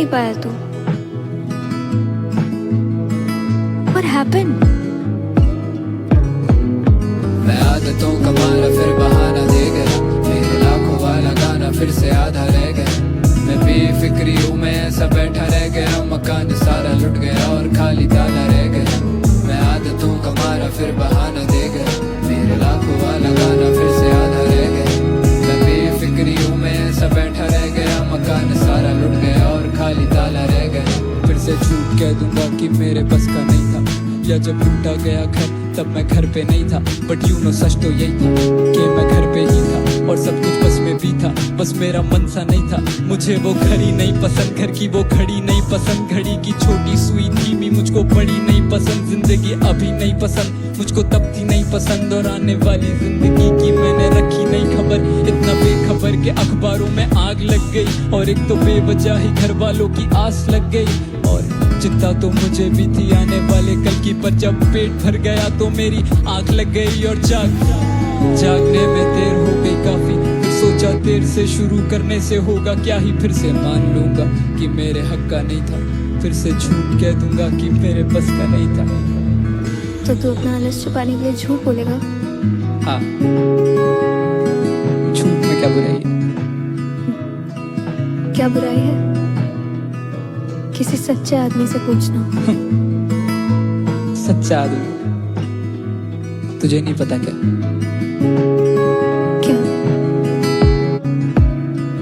नहीं पाया तू? What happened? मैं आदतों का मारा फिर बहाना दे गया, मेरे लाखों वाला गाना फिर से आधा रह गया। मैं बेफिक्री हूँ, मैं ऐसा बैठा रह गया, मकान सारा लुट गया और खाली ताला रह गया। मैं आदतों का मारा फिर बहाना दे गया, मेरे लाखों वाला गाना फिर से आधा रह गया। मैं बेफिक्री हूँ, मैं ऐसा बैठा रह गया, मकान सारा लुट गया और खाली ताला रह गया। फिर से झूठ कह दूंगा कि मेरे बस का नहीं था, या जब लूटा गया घर तब मैं घर पे नहीं था। बट यू नो सच तो यही था कि मैं घर पे ही था और सब कुछ बस में भी था, बस मेरा मन सा नहीं था। मुझे वो घड़ी नहीं पसंद, घर की वो घड़ी नहीं पसंद, घड़ी की छोटी सुई धीमी मुझको बड़ी नहीं पसंद। जिंदगी अभी नहीं पसंद मुझको, तब थी नहीं पसंद, और आने वाली जिंदगी की मैंने रखी नहीं खबर। इतना बेखबर के अखबारों में आग लग गई, और एक तो बेवजह ही घर वालों की आस लग गई। और चिंता तो मुझे भी थी आने वाले कल की, पर जब पेट भर गया तो मेरी आंख लग गई। और जागने में देर हो गई काफी, फिर सोचा देर से शुरू करने से होगा क्या ही। फिर से मान लूंगा कि मेरे हक का नहीं था, फिर से झूठ कह दूंगा कि मेरे बस का नहीं था। तो तू अपना आलस छुपाने के लिए झूठ बोलेगा? हाँ, झूठ में क्या बुराई है? क्या बुराई है? किसी सच्चे आदमी से पूछना। सच्चा आदमी तुझे नहीं पता क्या? क्या?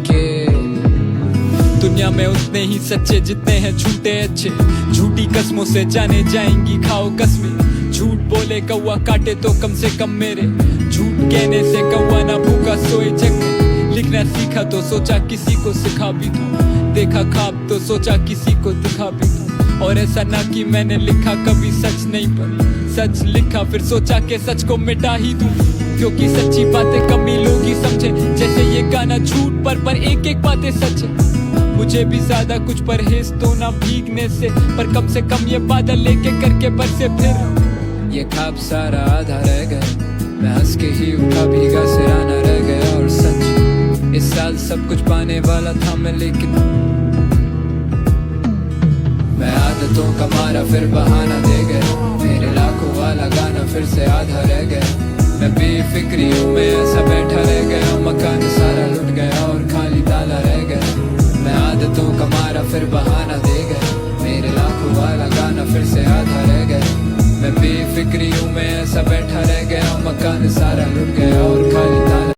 कि दुनिया में उतने ही सच्चे जितने हैं झूठे अच्छे। झूठी कसमों से जाने जाएंगी खाओ कसमें, झूठ बोले कौवा काटे तो कम से कम मेरे। झूठ कहने से कौवा ना भूखा सोए जग में। लिखना सीखा तो सोचा किसी को सिखा भी दूं, देखा ख्वाब तो सोचा किसी को दिखा भी दूं। और ऐसा ना कि मैंने लिखा कभी सच नहीं, पर सच लिखा फिर सोचा कि सच को मिटा ही दूं। क्योंकि सच्ची बातें कम ही लोग ही समझे, जैसे ये गाना झूठ पर एक एक बातें सच है। मुझे भी ज्यादा कुछ परहेज तो ना भीगने से, पर कम से कम ये बादल लेके करके बरसे फिर। ये ख्वाब सारा आधा रह गया, मैं हंस के ही उठा भीगा सिराना रह गया। और सच इस साल सब कुछ पाने वाला था मैं, लेकिन मैं आदतों का मारा फिर बहाना दे गया, मेरे लाखों वाला गाना फिर से आधा रह गया। मैं बेफिक्री हूँ, मैं ऐसा बैठा रह गया, मकान सारा लुट गया और खाली ताला रह गया। मैं आदतों का मारा फिर बहाना दे गया, मेरे लाखों वाला गाना फिर से आधा रह गया। मैं बेफिक्री हूँ, मैं ऐसा बैठा रह गया, मकान सारा लुट गया और खाली